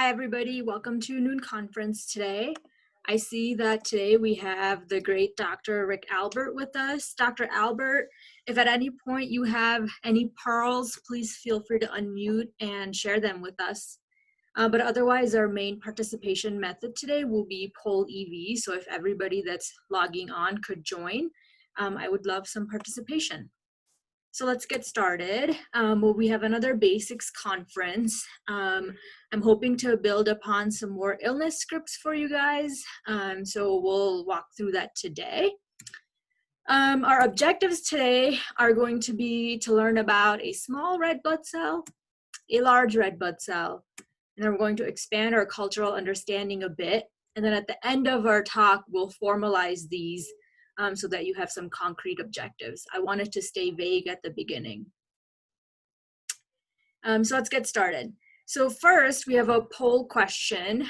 Hi, everybody. Welcome to Noon Conference today. I see that today we have the great Dr. Rick Albert with us. Dr. Albert, if at any point you have any pearls, please feel free to unmute and share them with us. But otherwise, our main participation method today will be poll EV. So if everybody that's logging on could join, I would love some participation. So let's get started. We have another basics conference. I'm hoping to build upon some more illness scripts for you guys. So we'll walk through that today. Our objectives today are going to be to learn about a small red blood cell, a large red blood cell, and then we're going to expand our cultural understanding a bit. And then at the end of our talk, we'll formalize these so that you have some concrete objectives. I wanted to stay vague at the beginning. So let's get started. So first, we have a poll question.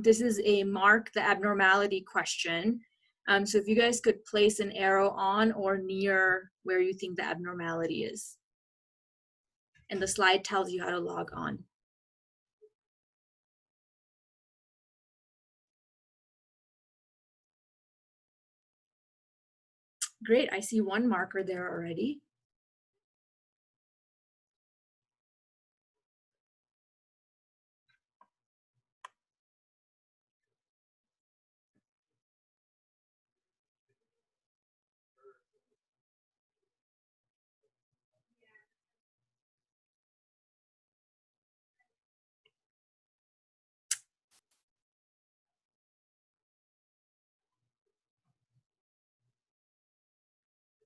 This is a mark the abnormality question. So if you guys could place an arrow on or near where you think the abnormality is. And the slide tells you how to log on. Great, I see one marker there already.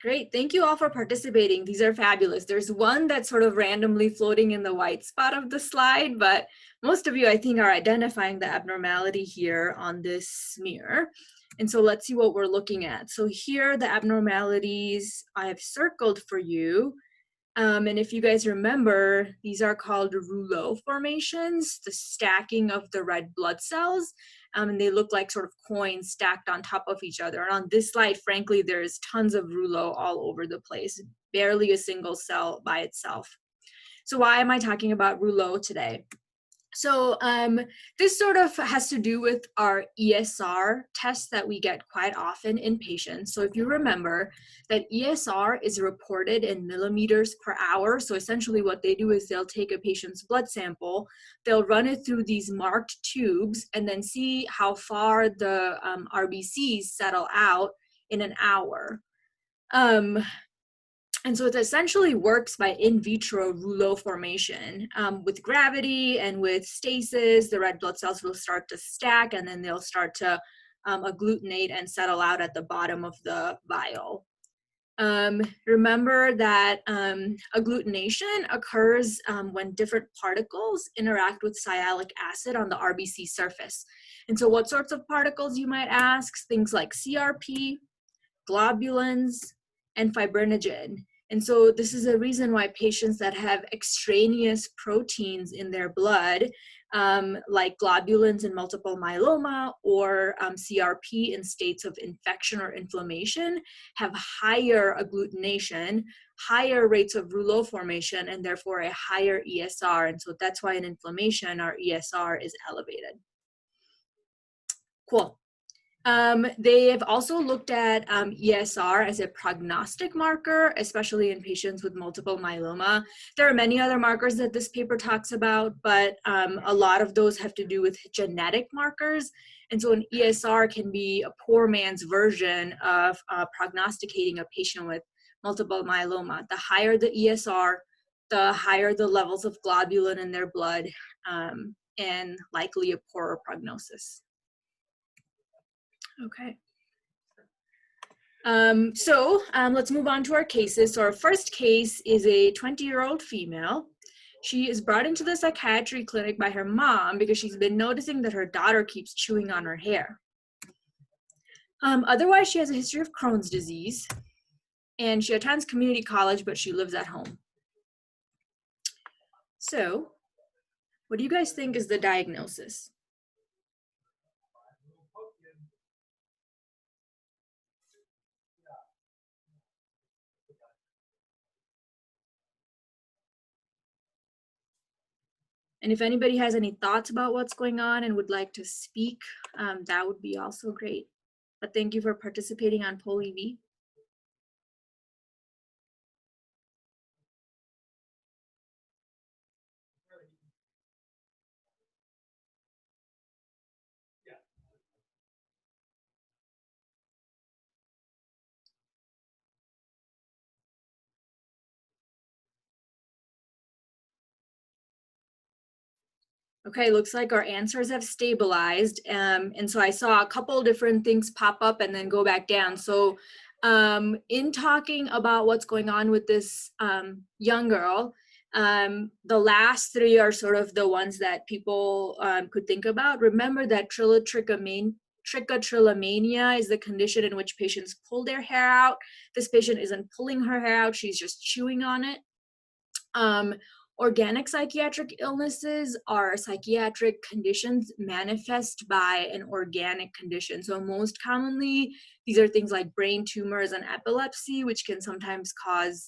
Great, thank you all for participating. These are fabulous. There's one that's sort of randomly floating in the white spot of the slide, but most of you, I think, are identifying the abnormality here on this smear. And so let's see what we're looking at. So here, the abnormalities I have circled for you. And if you guys remember, these are called rouleau formations, the stacking of the red blood cells. And they look like sort of coins stacked on top of each other. And on this slide, frankly, there's tons of rouleau all over the place, barely a single cell by itself. So why am I talking about rouleau today? So this sort of has to do with our ESR test that we get quite often in patients. So if you remember that ESR is reported in millimeters per hour. So essentially what they do is they'll take a patient's blood sample, they'll run it through these marked tubes and then see how far the RBCs settle out in an hour. And so it essentially works by in vitro rouleau formation. With gravity and with stasis, the red blood cells will start to stack and then they'll start to agglutinate and settle out at the bottom of the vial. Remember that agglutination occurs when different particles interact with sialic acid on the RBC surface. And so what sorts of particles, you might ask? Things like CRP, globulins, and fibrinogen. And so this is a reason why patients that have extraneous proteins in their blood, like globulins in multiple myeloma or CRP in states of infection or inflammation, have higher agglutination, higher rates of rouleau formation, and therefore a higher ESR. And so that's why in inflammation, our ESR is elevated. Cool. They have also looked at ESR as a prognostic marker, especially in patients with multiple myeloma. There are many other markers that this paper talks about, but a lot of those have to do with genetic markers. And so an ESR can be a poor man's version of prognosticating a patient with multiple myeloma. The higher the ESR, the higher the levels of globulin in their blood, and likely a poorer prognosis. Okay. Let's move on to our cases. So our first case is a 20-year-old female. She is brought into the psychiatry clinic by her mom because she's been noticing that her daughter keeps chewing on her hair. Otherwise, she has a history of Crohn's disease, and she attends community college, but she lives at home. So, what do you guys think is the diagnosis? And if anybody has any thoughts about what's going on and would like to speak, that would be also great. But thank you for participating on Poll EV. Okay, looks like our answers have stabilized. And so I saw a couple different things pop up and then go back down. So in talking about what's going on with this young girl, the last three are sort of the ones that people could think about. Remember that trichotillomania is the condition in which patients pull their hair out. This patient isn't pulling her hair out, she's just chewing on it. Organic psychiatric illnesses are psychiatric conditions manifest by an organic condition. So most commonly, these are things like brain tumors and epilepsy, which can sometimes cause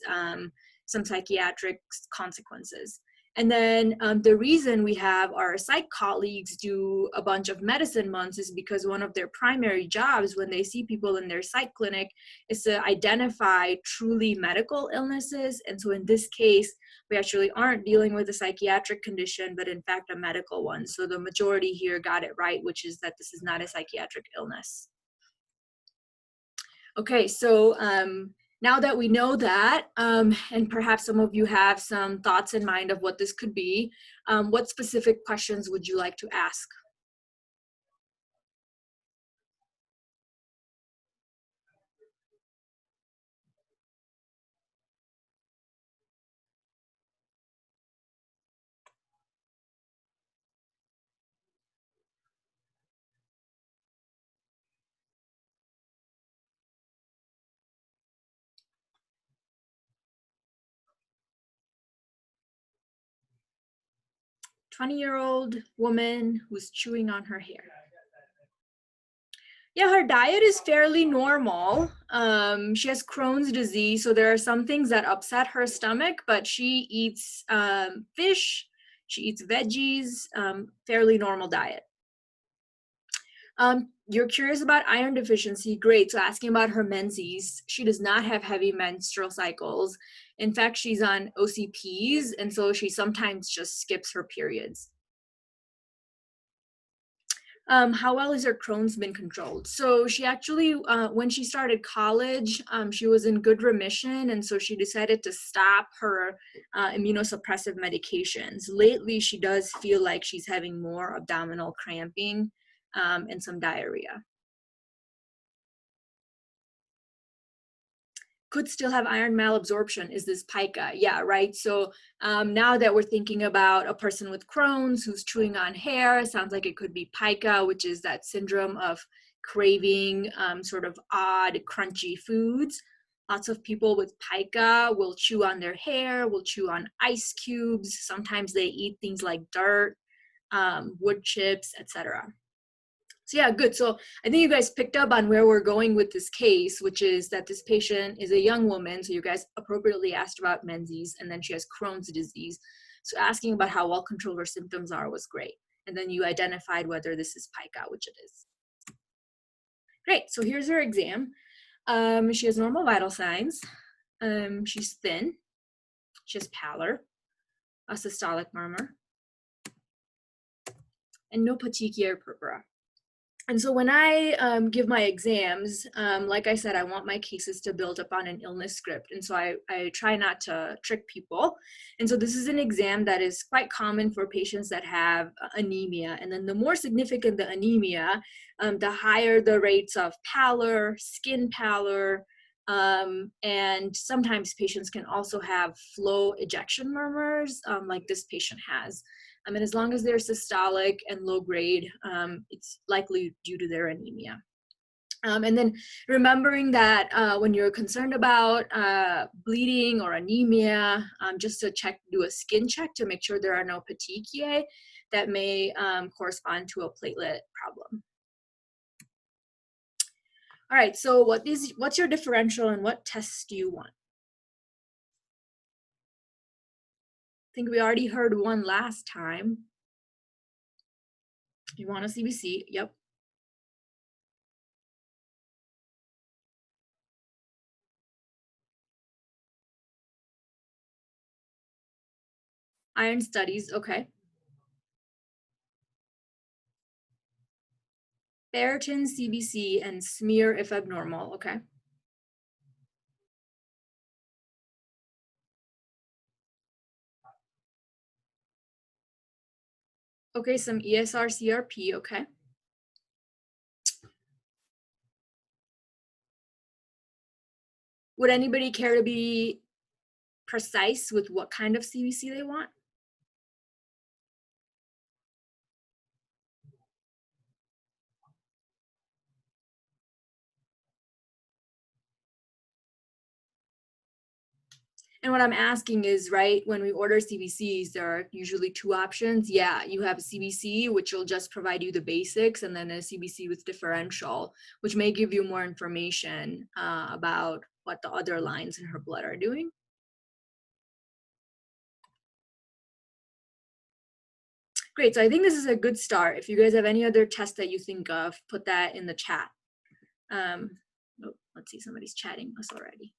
some psychiatric consequences. And then the reason we have our psych colleagues do a bunch of medicine months is because one of their primary jobs when they see people in their psych clinic is to identify truly medical illnesses. And so in this case, we actually aren't dealing with a psychiatric condition, but in fact a medical one. So the majority here got it right, which is that this is not a psychiatric illness. Okay, so now that we know that, and perhaps some of you have some thoughts in mind of what this could be, what specific questions would you like to ask? "20-year-old woman who's chewing on her hair." Yeah, her diet is fairly normal. She has Crohn's disease, so there are some things that upset her stomach, but she eats fish, she eats veggies, fairly normal diet. You're curious about iron deficiency. Great. So asking about her menses, she does not have heavy menstrual cycles. In fact, she's on OCPs, and so she sometimes just skips her periods. How well has her Crohn's been controlled? So she actually, when she started college, she was in good remission, and so she decided to stop her immunosuppressive medications. Lately, she does feel like she's having more abdominal cramping and some diarrhea. Could still have iron malabsorption. Is this pica? Yeah, right. So now that we're thinking about a person with Crohn's who's chewing on hair, sounds like it could be pica, which is that syndrome of craving sort of odd, crunchy foods. Lots of people with pica will chew on their hair, will chew on ice cubes. Sometimes they eat things like dirt, wood chips, etc. So yeah, good. So I think you guys picked up on where we're going with this case, which is that this patient is a young woman. So you guys appropriately asked about menses, and then she has Crohn's disease. So asking about how well controlled her symptoms are was great. And then you identified whether this is pica, which it is. Great. So here's her exam. She has normal vital signs. She's thin. She has pallor, a systolic murmur, and no petechiae or purpura. And so when I give my exams, like I said, I want my cases to build upon an illness script. And so I try not to trick people. And so this is an exam that is quite common for patients that have anemia. And then the more significant the anemia, the higher the rates of pallor, skin pallor, and sometimes patients can also have flow ejection murmurs, like this patient has. And as long as they're systolic and low grade, it's likely due to their anemia. And then remembering that when you're concerned about bleeding or anemia, just to check, do a skin check to make sure there are no petechiae that may correspond to a platelet problem. All right, so what's your differential and what tests do you want? think we already heard one last time. You want a CBC? Yep. Iron studies, okay. Ferritin, CBC, and smear if abnormal, okay. Okay, some ESR, CRP, okay. Would anybody care to be precise with what kind of CBC they want? And what I'm asking is, right, when we order CBCs, there are usually two options. Yeah, you have a CBC, which will just provide you the basics, and then a CBC with differential, which may give you more information about what the other lines in her blood are doing. Great, so I think this is a good start. If you guys have any other tests that you think of, put that in the chat. Oh, let's see, somebody's chatting us already.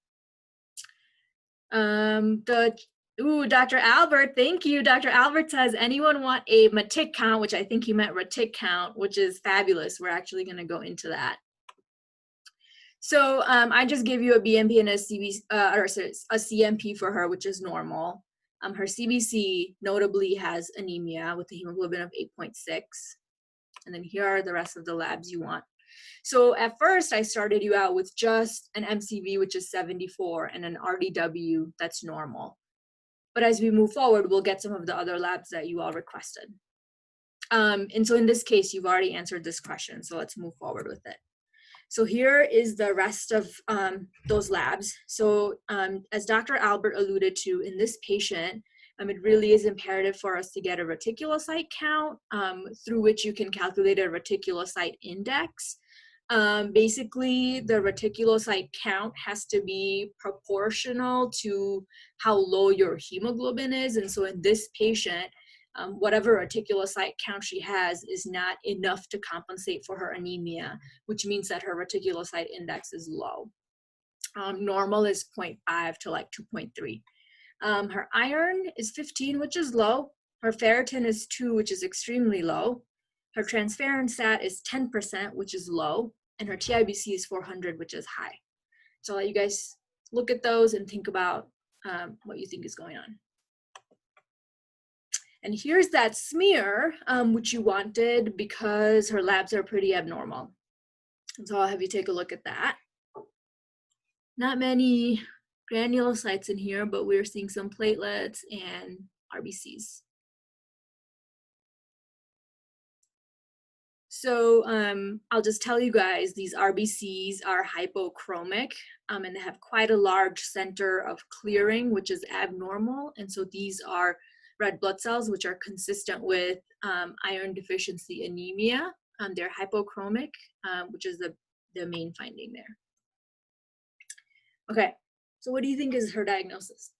Dr. Albert, thank you. Dr. Albert says, anyone want a matic count, which I think he meant retic count, which is fabulous. We're actually going to go into that. So I just gave you a BMP and a CMP for her, which is normal. Her CBC notably has anemia with a hemoglobin of 8.6. And then here are the rest of the labs you want. So at first I started you out with just an MCV, which is 74, and an RDW that's normal. But as we move forward, we'll get some of the other labs that you all requested. And so in this case, you've already answered this question. So let's move forward with it. So here is the rest of those labs. So as Dr. Albert alluded to, in this patient, it really is imperative for us to get a reticulocyte count through which you can calculate a reticulocyte index. Basically, the reticulocyte count has to be proportional to how low your hemoglobin is. And so in this patient, whatever reticulocyte count she has is not enough to compensate for her anemia, which means that her reticulocyte index is low. Normal is 0.5 to like 2.3. Her iron is 15, which is low. Her ferritin is 2, which is extremely low. Her transferrin stat is 10%, which is low. And her TIBC is 400, which is high. So I'll let you guys look at those and think about what you think is going on. And here's that smear, which you wanted because her labs are pretty abnormal. And so I'll have you take a look at that. Not many granulocytes in here, but we're seeing some platelets and RBCs. So I'll just tell you guys, these RBCs are hypochromic and they have quite a large center of clearing, which is abnormal. And so these are red blood cells, which are consistent with iron deficiency anemia. They're hypochromic, which is the main finding there. Okay, so what do you think is her diagnosis?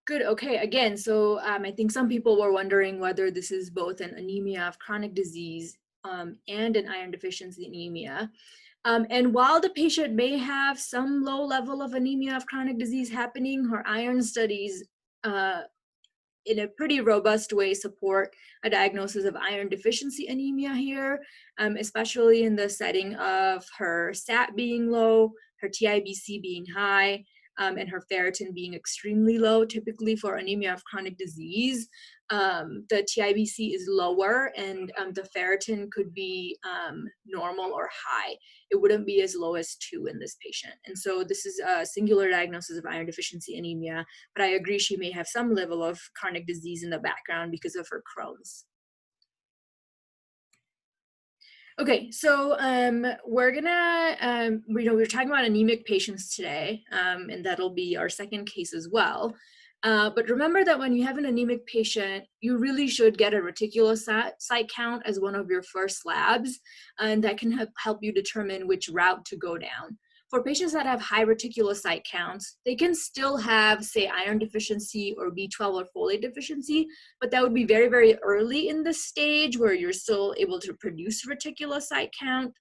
Good, okay, again, so I think some people were wondering whether this is both an anemia of chronic disease and an iron deficiency anemia. And while the patient may have some low level of anemia of chronic disease happening, her iron studies in a pretty robust way support a diagnosis of iron deficiency anemia here, especially in the setting of her stat being low, her TIBC being high, and her ferritin being extremely low. Typically for anemia of chronic disease, the TIBC is lower and the ferritin could be normal or high. It wouldn't be as low as 2 in this patient. And so this is a singular diagnosis of iron deficiency anemia, but I agree she may have some level of chronic disease in the background because of her Crohn's. Okay, so we're gonna, we're talking about anemic patients today, and that'll be our second case as well. But remember that when you have an anemic patient, you really should get a reticulocyte count as one of your first labs, and that can help you determine which route to go down. For patients that have high reticulocyte counts, they can still have, say, iron deficiency or B12 or folate deficiency, but that would be very, very early in the stage where you're still able to produce reticulocyte count.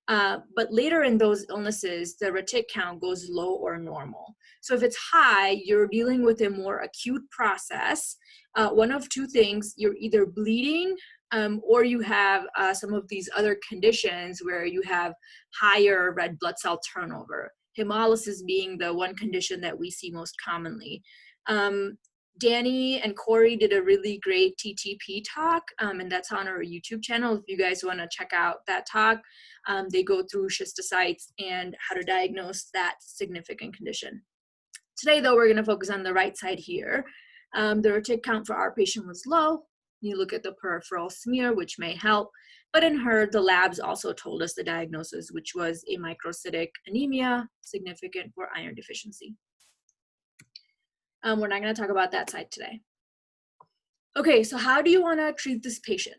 But later in those illnesses, the retic count goes low or normal. So if it's high, you're dealing with a more acute process. One of two things: you're either bleeding or you have some of these other conditions where you have higher red blood cell turnover. Hemolysis being the one condition that we see most commonly. Danny and Corey did a really great TTP talk, and that's on our YouTube channel. If you guys want to check out that talk, they go through schistocytes and how to diagnose that significant condition. Today, though, we're going to focus on the right side here. The retic count for our patient was low. You look at the peripheral smear, which may help, but in her, the labs also told us the diagnosis, which was a microcytic anemia, significant for iron deficiency. We're not going to talk about that side today. Okay, so how do you want to treat this patient?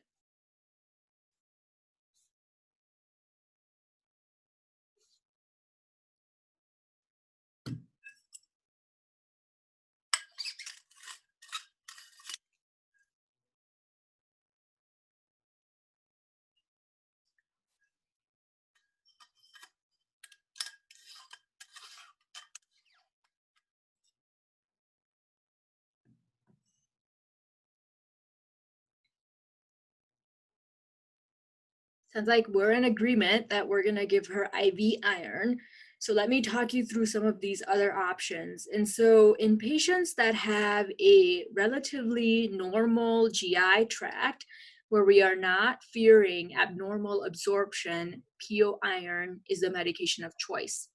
Sounds like we're in agreement that we're going to give her IV iron. So let me talk you through some of these other options. And so in patients that have a relatively normal GI tract, where we are not fearing abnormal absorption, PO iron is the medication of choice.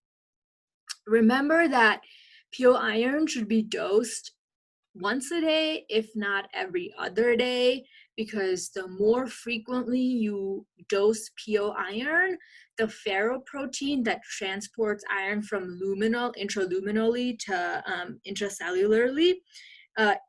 Remember that PO iron should be dosed once a day, if not every other day, because the more frequently you dose PO iron, the ferroprotein that transports iron from intraluminally to intracellularly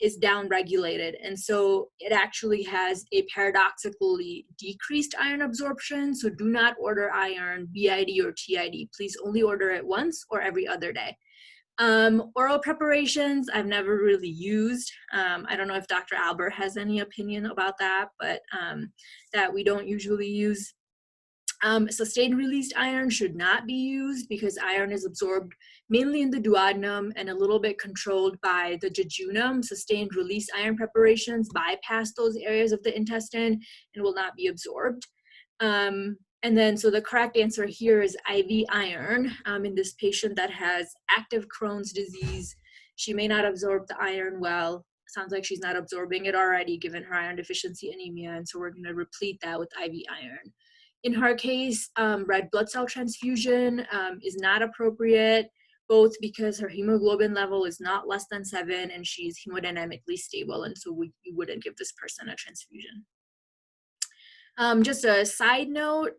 is downregulated. And so it actually has a paradoxically decreased iron absorption. So do not order iron BID or TID. Please only order it once or every other day. Oral preparations, I've never really used. I don't know if Dr. Albert has any opinion about that, but that we don't usually use. Sustained released iron should not be used because iron is absorbed mainly in the duodenum and a little bit controlled by the jejunum. Sustained release iron preparations bypass those areas of the intestine and will not be absorbed. And then, so the correct answer here is IV iron in this patient that has active Crohn's disease. She may not absorb the iron well. Sounds like she's not absorbing it already given her iron deficiency anemia, and so we're going to replete that with IV iron. In her case, red blood cell transfusion is not appropriate, both because her hemoglobin level is not less than 7 and she's hemodynamically stable, and so we wouldn't give this person a transfusion. Just a side note,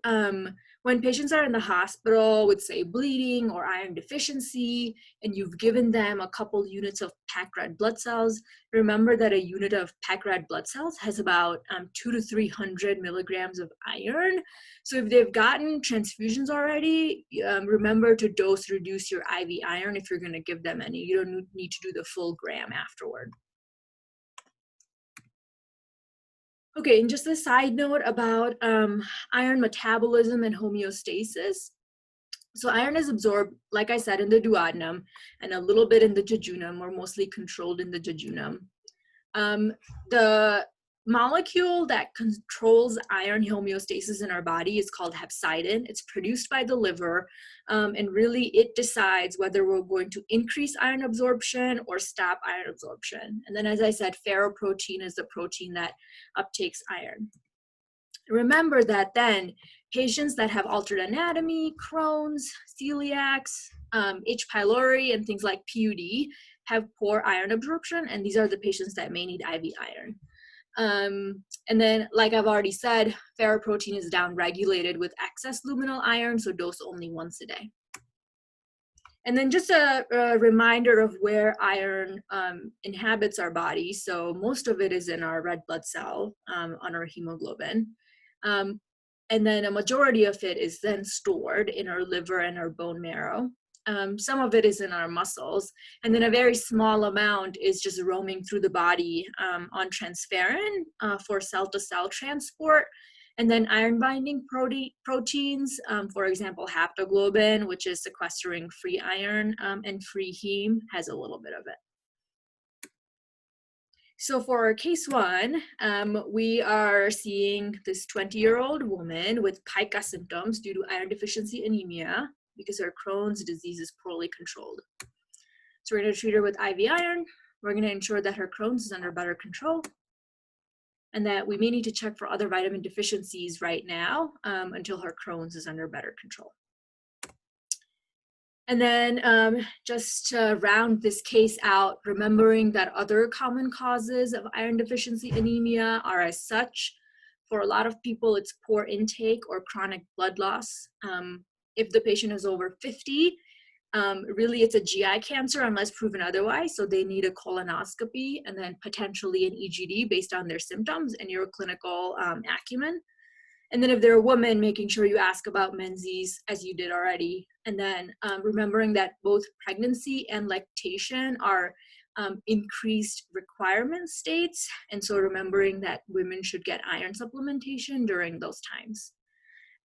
when patients are in the hospital with, say, bleeding or iron deficiency, and you've given them a couple units of packed red blood cells, remember that a unit of packed red blood cells has about 200 to 300 milligrams of iron. So if they've gotten transfusions already, remember to dose reduce your IV iron if you're going to give them any. You don't need to do the full gram afterward. Okay, and just a side note about iron metabolism and homeostasis. So iron is absorbed, like I said, in the duodenum and a little bit in the jejunum, or mostly controlled in the jejunum. The molecule that controls iron homeostasis in our body is called hepcidin. It's produced by the liver, and really it decides whether we're going to increase iron absorption or stop iron absorption. And then, as I said, ferroprotein is the protein that uptakes iron. Remember that then patients that have altered anatomy, Crohn's, celiacs, H. pylori, and things like PUD have poor iron absorption, and these are the patients that may need IV iron. And then, like I've already said, ferroprotein is downregulated with excess luminal iron, so dose only once a day. And then just a reminder of where iron inhabits our body. So most of it is in our red blood cell, on our hemoglobin. And then a majority of it is then stored in our liver and our bone marrow. Some of it is in our muscles, and then a very small amount is just roaming through the body on transferrin for cell-to-cell transport, and then iron-binding proteins, for example, haptoglobin, which is sequestering free iron, and free heme has a little bit of it. So for case 1, we are seeing this 20-year-old woman with pica symptoms due to iron deficiency anemia, because her Crohn's disease is poorly controlled. So we're going to treat her with IV iron. We're going to ensure that her Crohn's is under better control, and that we may need to check for other vitamin deficiencies right now until her Crohn's is under better control. And then just to round this case out, remembering that other common causes of iron deficiency anemia are as such. For a lot of people, it's poor intake or chronic blood loss. If the patient is over 50, really it's a GI cancer unless proven otherwise, so they need a colonoscopy and then potentially an EGD based on their symptoms and your clinical acumen. And then if they're a woman, making sure you ask about Menzies, as you did already. And then remembering that both pregnancy and lactation are increased requirement states, and so remembering that women should get iron supplementation during those times.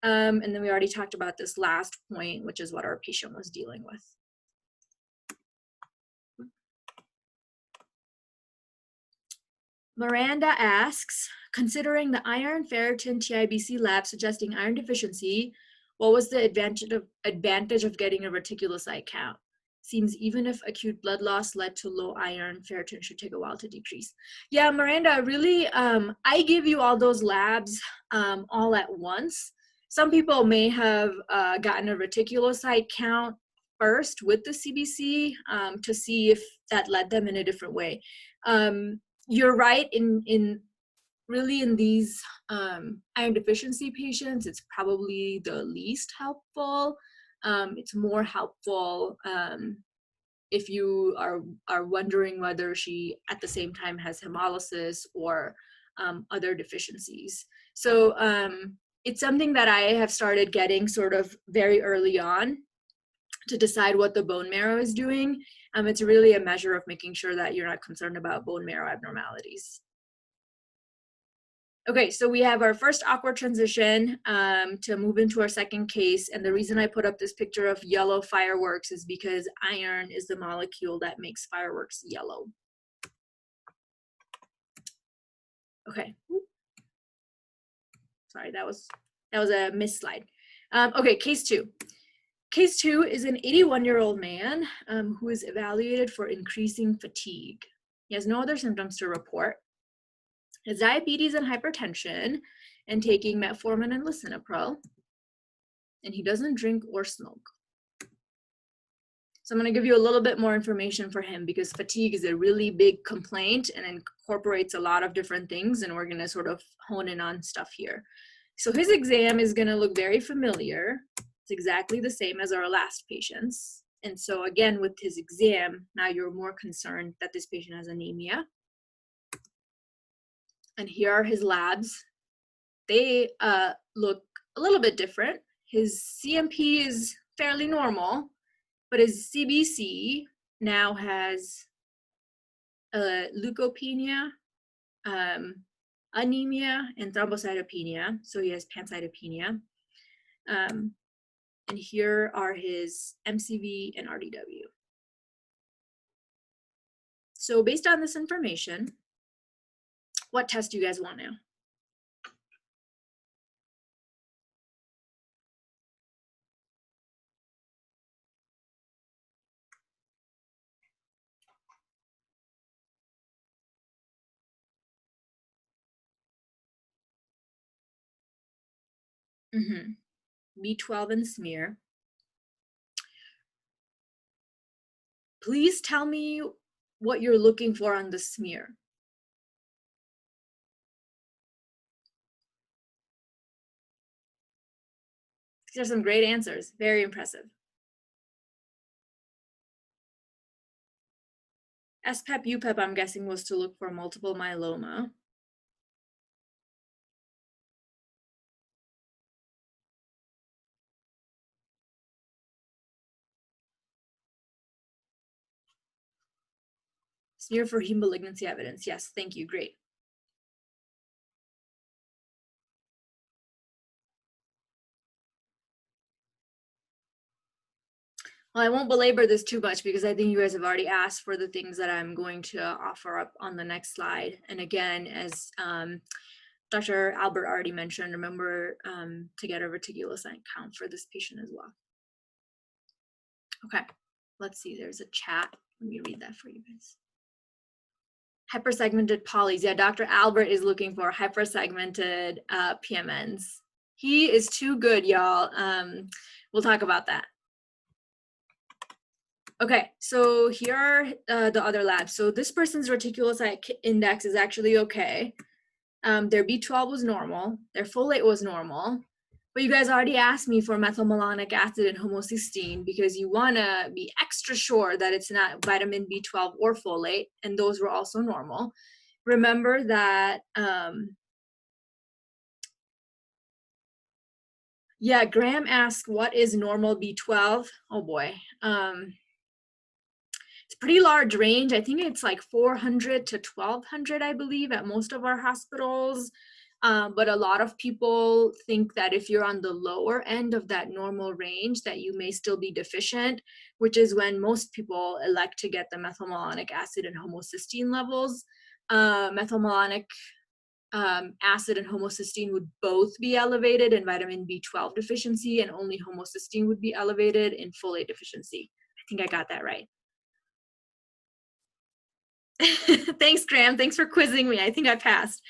And then we already talked about this last point, which is what our patient was dealing with. Miranda asks, considering the iron ferritin TIBC lab suggesting iron deficiency, what was the advantage of getting a reticulocyte count? Seems even if acute blood loss led to low iron, ferritin should take a while to decrease. Yeah, Miranda, really, I give you all those labs all at once. Some people may have gotten a reticulocyte count first with the CBC to see if that led them in a different way. You're right, in these iron deficiency patients, it's probably the least helpful. It's more helpful if you are wondering whether she at the same time has hemolysis or other deficiencies. So it's something that I have started getting sort of very early on to decide what the bone marrow is doing. It's really a measure of making sure that you're not concerned about bone marrow abnormalities. Okay, so we have our first awkward transition to move into our second case. And the reason I put up this picture of yellow fireworks is because iron is the molecule that makes fireworks yellow. Okay. Sorry, that was a missed slide. Okay, case 2. Case 2 is an 81-year-old man who is evaluated for increasing fatigue. He has no other symptoms to report. He has diabetes and hypertension and taking metformin and lisinopril, and he doesn't drink or smoke. So I'm going to give you a little bit more information for him because fatigue is a really big complaint and incorporates a lot of different things, and we're going to sort of hone in on stuff here. So his exam is going to look very familiar. It's exactly the same as our last patient's. And so again, with his exam, now you're more concerned that this patient has anemia. And here are his labs. They look a little bit different. His CMP is fairly normal, but his CBC now has leukopenia, anemia, and thrombocytopenia. So he has pancytopenia. And here are his MCV and RDW. So based on this information, What test do you guys want now? B12 and smear. Please tell me what you're looking for on the smear. These are some great answers. Very impressive. SPEP, UPEP, I'm guessing, was to look for multiple myeloma. Smear for heme malignancy evidence. Yes, thank you. Great. Well, I won't belabor this too much because I think you guys have already asked for the things that I'm going to offer up on the next slide. And again, as Dr. Albert already mentioned, remember to get a reticulocyte count for this patient as well. Okay, let's see, there's a chat. Let me read that for you guys. Hypersegmented polys. Yeah, Dr. Albert is looking for hypersegmented PMNs. He is too good, y'all. We'll talk about that. Okay, so here are the other labs. So this person's reticulocyte index is actually okay. Their B12 was normal, their folate was normal, but you guys already asked me for methylmalonic acid and homocysteine because you wanna be extra sure that it's not vitamin B12 or folate, and those were also normal. Remember that, yeah, Graham asked, what is normal B12? Oh boy. It's a pretty large range. I think it's like 400 to 1200, I believe, at most of our hospitals. But a lot of people think that if you're on the lower end of that normal range, that you may still be deficient, which is when most people elect to get the methylmalonic acid and homocysteine levels. Methylmalonic acid and homocysteine would both be elevated in vitamin B12 deficiency, and only homocysteine would be elevated in folate deficiency. I think I got that right. Thanks, Graham. Thanks for quizzing me. I think I passed.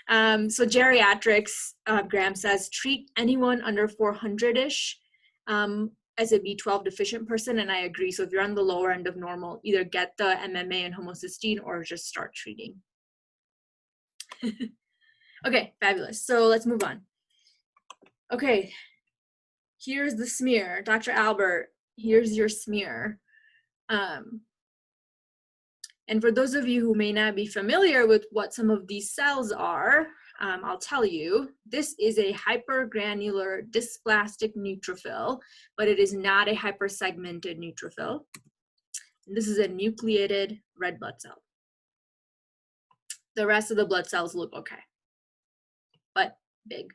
So geriatrics, Graham says, treat anyone under 400-ish as a B12 deficient person, and I agree. So if you're on the lower end of normal, either get the MMA and homocysteine or just start treating. Okay, fabulous. So let's move on. Okay, here's the smear. Dr. Albert, here's your smear. And for those of you who may not be familiar with what some of these cells are, I'll tell you, this is a hypergranular dysplastic neutrophil, but it is not a hypersegmented neutrophil. And this is a nucleated red blood cell. The rest of the blood cells look okay, but big.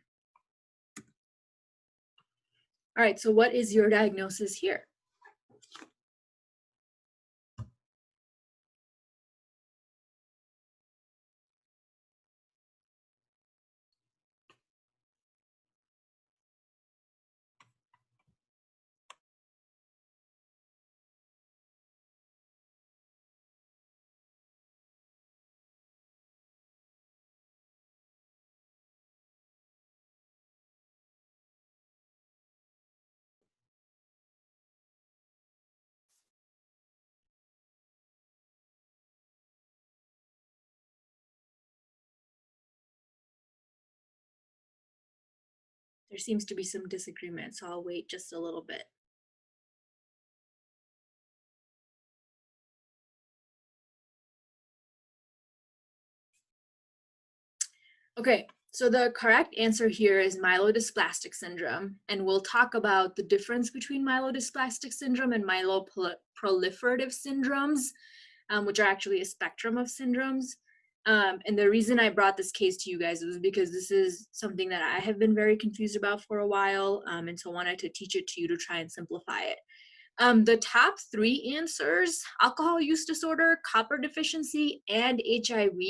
All right, so what is your diagnosis here? There seems to be some disagreement, so I'll wait just a little bit. Okay, so the correct answer here is myelodysplastic syndrome, and we'll talk about the difference between myelodysplastic syndrome and myeloproliferative syndromes, which are actually a spectrum of syndromes. And the reason I brought this case to you guys was because this is something that I have been very confused about for a while, and so I wanted to teach it to you to try and simplify it. The top three answers, alcohol use disorder, copper deficiency, and HIV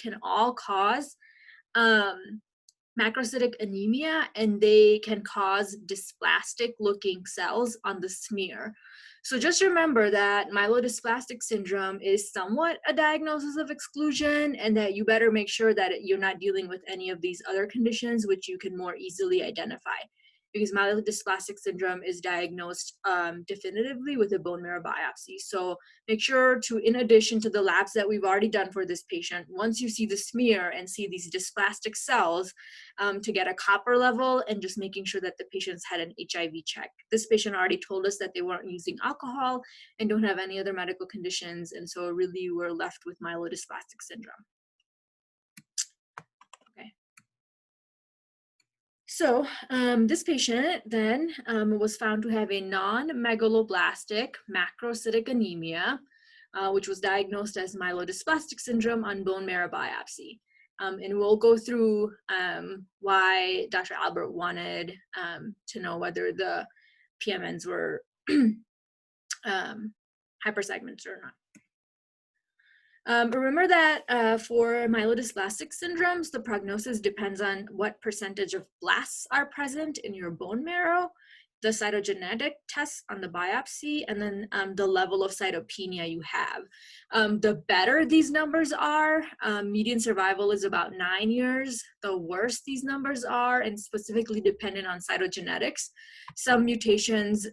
can all cause macrocytic anemia, and they can cause dysplastic looking cells on the smear. So just remember that myelodysplastic syndrome is somewhat a diagnosis of exclusion, and that you better make sure that you're not dealing with any of these other conditions which you can more easily identify, because myelodysplastic syndrome is diagnosed definitively with a bone marrow biopsy. So make sure to, in addition to the labs that we've already done for this patient, once you see the smear and see these dysplastic cells, to get a copper level, and just making sure that the patients had an HIV check. This patient already told us that they weren't using alcohol and don't have any other medical conditions, and so really we're left with myelodysplastic syndrome. Okay. So this patient then was found to have a non-megaloblastic macrocytic anemia, which was diagnosed as myelodysplastic syndrome on bone marrow biopsy. And we'll go through why Dr. Albert wanted to know whether the PMNs were hypersegmented or not. Remember that for myelodysplastic syndromes, the prognosis depends on what percentage of blasts are present in your bone marrow, the cytogenetic tests on the biopsy, and then the level of cytopenia you have. The better these numbers are, median survival is about 9 years. The worse these numbers are, and specifically dependent on cytogenetics, some mutations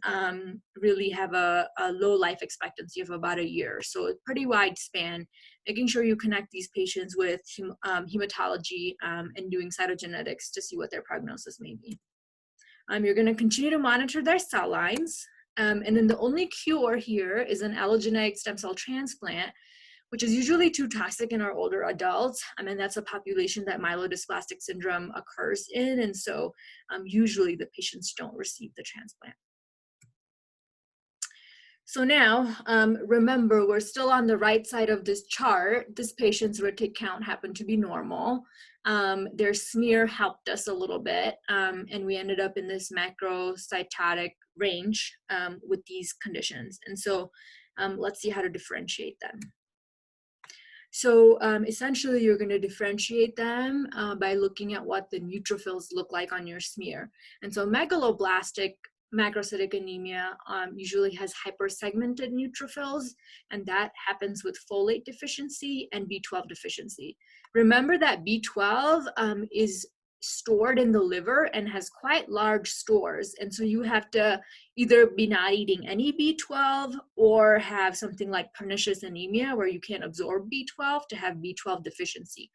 really have a low life expectancy of about a year. So it's pretty wide span. Making sure you connect these patients with hematology and doing cytogenetics to see what their prognosis may be. You're going to continue to monitor their cell lines. And then the only cure here is an allogeneic stem cell transplant, which is usually too toxic in our older adults. And that's a population that myelodysplastic syndrome occurs in. And so usually the patients don't receive the transplant. So now, remember, we're still on the right side of this chart. This patient's rotate count happened to be normal. Their smear helped us a little bit, and we ended up in this macrocytotic range with these conditions. And so let's see how to differentiate them. So essentially, you're going to differentiate them by looking at what the neutrophils look like on your smear. And so megaloblastic macrocytic anemia usually has hypersegmented neutrophils, and that happens with folate deficiency and B12 deficiency. Remember that B12 is stored in the liver and has quite large stores, and so you have to either be not eating any B12 or have something like pernicious anemia where you can't absorb B12 to have B12 deficiency.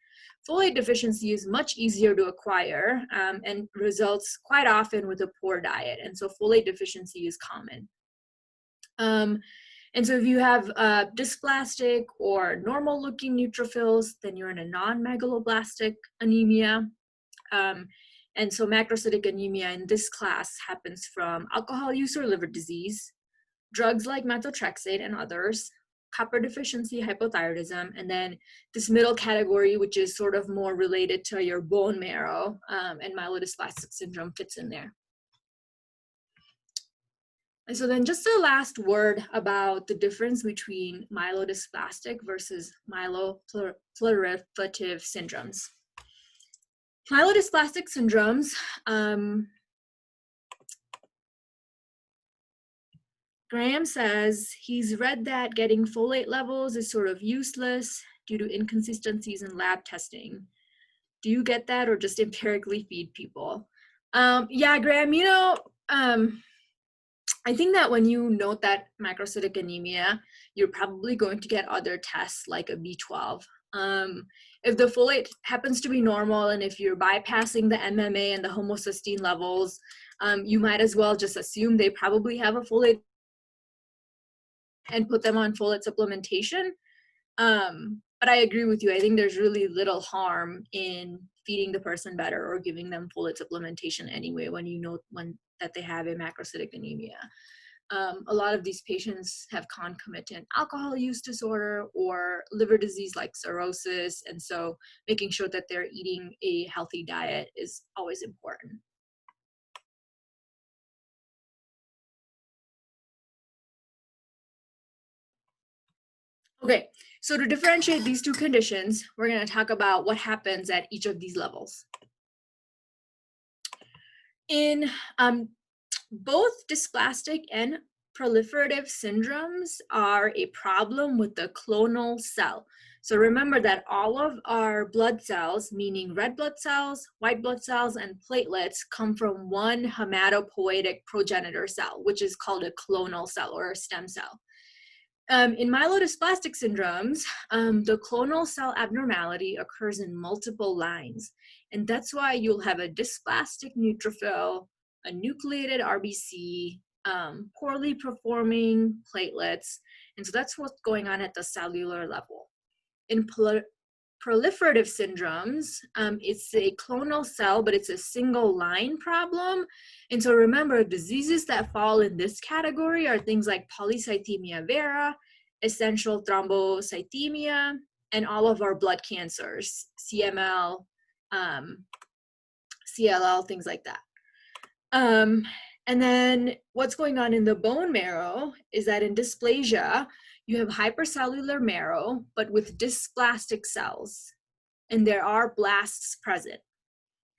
Folate deficiency is much easier to acquire and results quite often with a poor diet, and so folate deficiency is common. And so if you have dysplastic or normal looking neutrophils, then you're in a non-megaloblastic anemia. And so macrocytic anemia in this class happens from alcohol use or liver disease, drugs like methotrexate and others, copper deficiency, hypothyroidism, and then this middle category, which is sort of more related to your bone marrow, and myelodysplastic syndrome fits in there. And so then just a last word about the difference between myelodysplastic versus myeloproliferative syndromes. Myelodysplastic syndromes, Graham says he's read that getting folate levels is sort of useless due to inconsistencies in lab testing. Do you get that, or just empirically feed people? Yeah, Graham, you know, I think that when you note that macrocytic anemia, you're probably going to get other tests like a B12. If the folate happens to be normal, and if you're bypassing the MMA and the homocysteine levels, you might as well just assume they probably have a folate and put them on folate supplementation. But I agree with you. I think there's really little harm in feeding the person better or giving them folate supplementation anyway when you know that they have a macrocytic anemia. A lot of these patients have concomitant alcohol use disorder or liver disease like cirrhosis, and so making sure that they're eating a healthy diet is always important. Okay, so to differentiate these two conditions, we're going to talk about what happens at each of these levels. In both dysplastic and proliferative syndromes are a problem with the clonal cell. So remember that all of our blood cells, meaning red blood cells, white blood cells, and platelets, come from one hematopoietic progenitor cell, which is called a clonal cell or a stem cell. In myelodysplastic syndromes, the clonal cell abnormality occurs in multiple lines. And that's why you'll have a dysplastic neutrophil, a nucleated RBC, poorly performing platelets. And so that's what's going on at the cellular level. In proliferative syndromes, it's a clonal cell, but it's a single line problem. And so remember, diseases that fall in this category are things like polycythemia vera, essential thrombocythemia, and all of our blood cancers, CML, CLL, things like that. And then what's going on in the bone marrow is that in dysplasia, you have hypercellular marrow, but with dysplastic cells, and there are blasts present.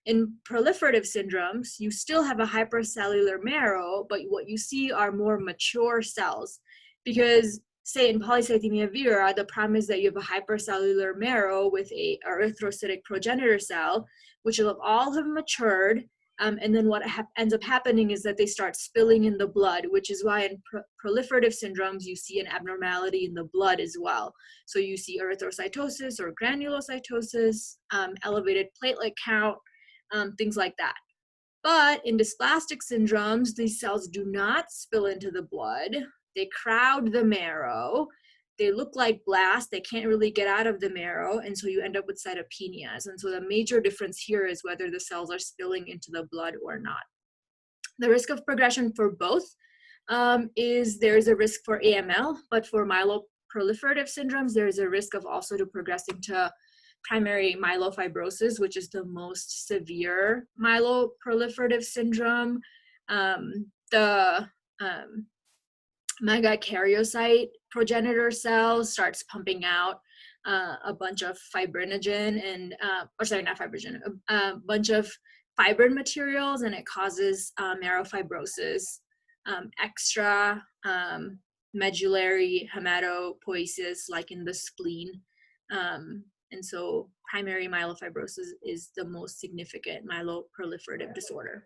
In proliferative syndromes, you still have a hypercellular marrow, but what you see are more mature cells. Because, say, in polycythemia vera, the problem is that you have a hypercellular marrow with a erythrocytic progenitor cell, which will all have matured. And then what ends up happening is that they start spilling in the blood, which is why in proliferative syndromes, you see an abnormality in the blood as well. So you see erythrocytosis or granulocytosis, elevated platelet count, things like that. But in dysplastic syndromes, these cells do not spill into the blood. They crowd the marrow. They look like blasts. They can't really get out of the marrow, and so you end up with cytopenias. And so the major difference here is whether the cells are spilling into the blood or not. The risk of progression for both is there's a risk for AML, but for myeloproliferative syndromes, there's a risk of also to progressing to primary myelofibrosis, which is the most severe myeloproliferative syndrome. The megakaryocyte progenitor cell starts pumping out a bunch of fibrinogen and, or sorry, not fibrinogen, a bunch of fibrin materials, and it causes marrow fibrosis, extra medullary hematopoiesis, like in the spleen. And so primary myelofibrosis is the most significant myeloproliferative disorder.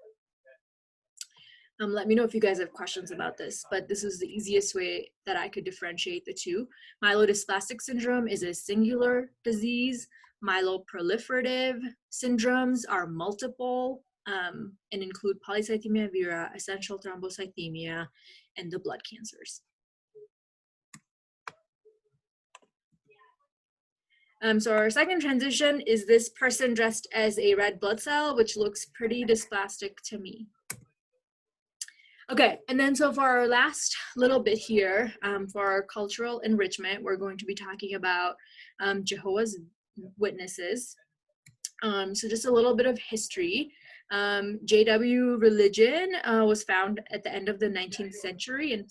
Let me know if you guys have questions about this, but this is the easiest way that I could differentiate the two. Myelodysplastic syndrome is a singular disease. Myeloproliferative syndromes are multiple and include polycythemia vera, essential thrombocythemia, and the blood cancers. So our second transition is this person dressed as a red blood cell, which looks pretty dysplastic to me. Okay, and then so for our last little bit here, for our cultural enrichment, we're going to be talking about Jehovah's Witnesses. So just a little bit of history. JW religion was found at the end of the 19th century in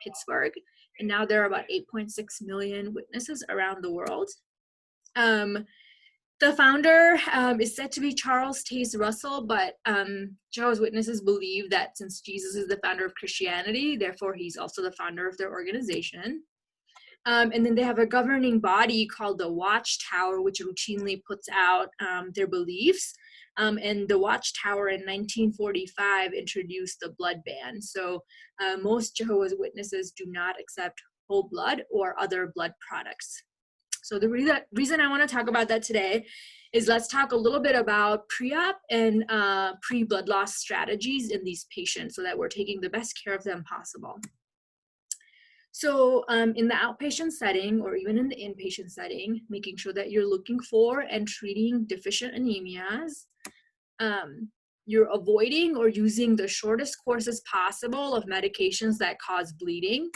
Pittsburgh, and now there are about 8.6 million witnesses around the world. The founder is said to be Charles Taze Russell, but Jehovah's Witnesses believe that since Jesus is the founder of Christianity, therefore he's also the founder of their organization. And then they have a governing body called the Watchtower, which routinely puts out their beliefs. And the Watchtower in 1945 introduced the blood ban. So most Jehovah's Witnesses do not accept whole blood or other blood products. So the reason I want to talk about that today is let's talk a little bit about pre-op and pre-blood loss strategies in these patients so that we're taking the best care of them possible. So in the outpatient setting or even in the inpatient setting, making sure that you're looking for and treating deficient anemias. You're avoiding or using the shortest courses possible of medications that cause bleeding.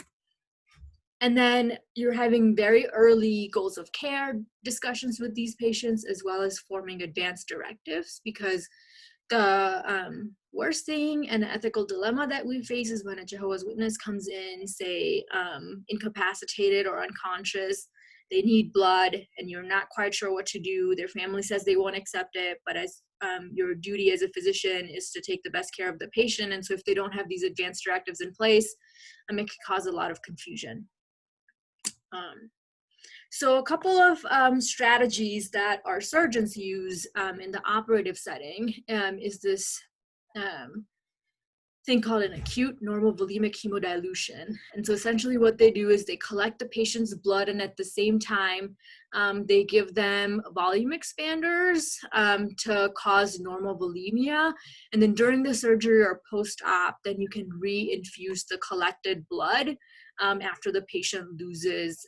And then you're having very early goals of care discussions with these patients, as well as forming advanced directives, because the worst thing and an ethical dilemma that we face is when a Jehovah's Witness comes in, say, incapacitated or unconscious. They need blood and you're not quite sure what to do. Their family says they won't accept it, but as your duty as a physician is to take the best care of the patient. And so if they don't have these advanced directives in place, it can cause a lot of confusion. So a couple of strategies that our surgeons use in the operative setting is this thing called an acute normal volemic hemodilution. And so essentially what they do is they collect the patient's blood, and at the same time, they give them volume expanders to cause normal volemia. And then during the surgery or post-op, then you can re-infuse the collected blood after the patient loses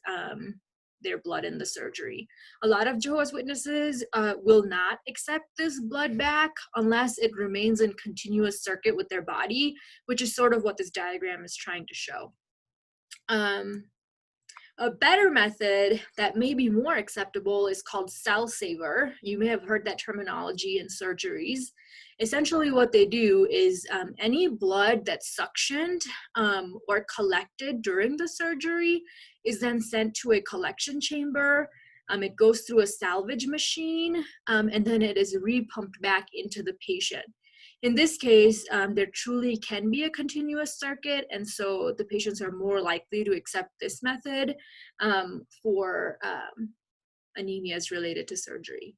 their blood in the surgery. A lot of Jehovah's Witnesses will not accept this blood back unless it remains in continuous circuit with their body, which is sort of what this diagram is trying to show. A better method that may be more acceptable is called cell saver. You may have heard that terminology in surgeries. Essentially what they do is any blood that's suctioned or collected during the surgery is then sent to a collection chamber. It goes through a salvage machine and then it is re-pumped back into the patient. In this case, there truly can be a continuous circuit, and so the patients are more likely to accept this method for anemias related to surgery.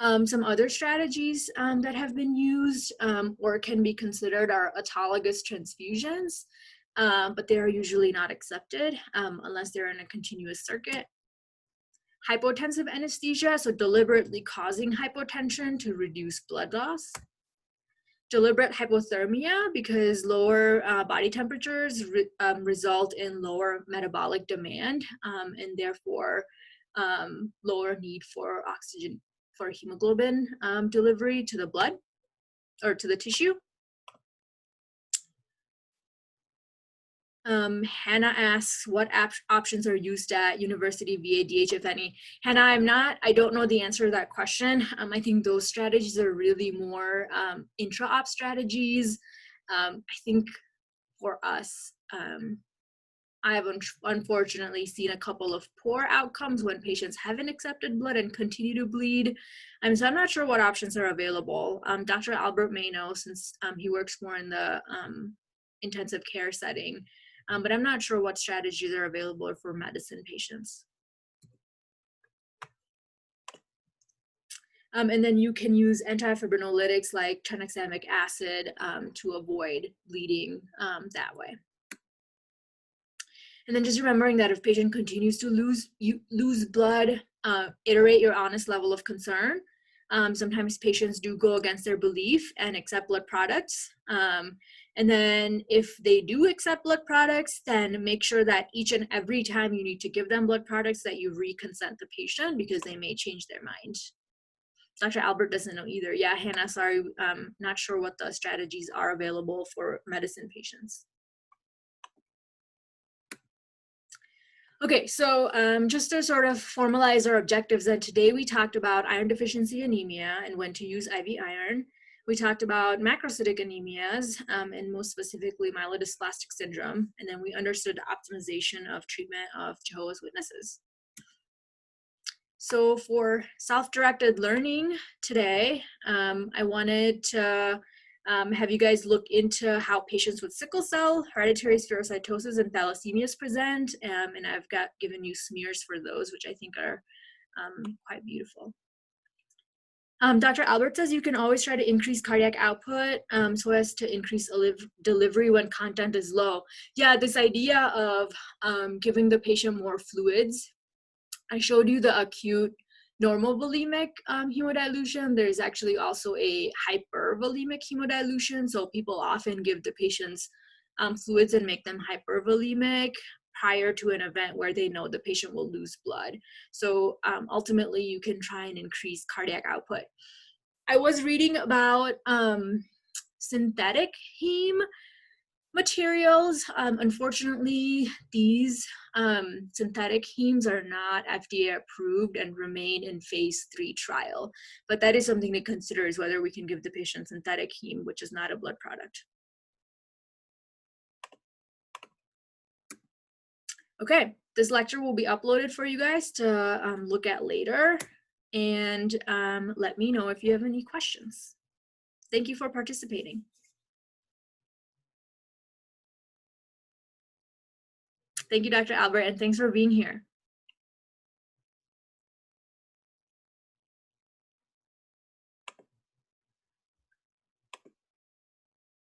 Some other strategies that have been used or can be considered are autologous transfusions, but they are usually not accepted unless they're in a continuous circuit. Hypotensive anesthesia, so deliberately causing hypotension to reduce blood loss. Deliberate hypothermia, because lower body temperatures result in lower metabolic demand and therefore lower need for oxygen, for hemoglobin delivery to the blood or to the tissue. Hannah asks what options are used at University VADH, if any. Hannah, I don't know the answer to that question. I think those strategies are really more intra-op strategies. I think for us, I have unfortunately seen a couple of poor outcomes when patients haven't accepted blood and continue to bleed. So I'm not sure what options are available. Dr. Albert may know, since he works more in the intensive care setting. But I'm not sure what strategies are available for medicine patients. And then you can use antifibrinolytics like tranexamic acid to avoid bleeding that way. And then just remembering that if patient continues to lose blood, iterate your honest level of concern. Sometimes patients do go against their belief and accept blood products. And then if they do accept blood products, then make sure that each and every time you need to give them blood products that you re-consent the patient, because they may change their mind. Dr. Albert doesn't know either. Yeah, Hannah, sorry, not sure what the strategies are available for medicine patients. Okay, so just to sort of formalize our objectives, that today we talked about iron deficiency anemia and when to use IV iron. We talked about macrocytic anemias and most specifically myelodysplastic syndrome, and then we understood the optimization of treatment of Jehovah's Witnesses. So for self-directed learning today, I wanted to have you guys look into how patients with sickle cell, hereditary spherocytosis, and thalassemias present, and I've given you smears for those, which I think are quite beautiful. Dr. Albert says you can always try to increase cardiac output so as to increase delivery when content is low. Yeah, this idea of giving the patient more fluids. I showed you the acute normal volemic hemodilution. There's actually also a hypervolemic hemodilution. So people often give the patients fluids and make them hypervolemic prior to an event where they know the patient will lose blood. So ultimately you can try and increase cardiac output. I was reading about synthetic heme, Materials, unfortunately, these synthetic hemes are not FDA approved and remain in phase 3 trial. But that is something to consider, is whether we can give the patient synthetic heme, which is not a blood product. Okay, this lecture will be uploaded for you guys to look at later, and let me know if you have any questions. Thank you for participating. Thank you, Dr. Albert, and thanks for being here.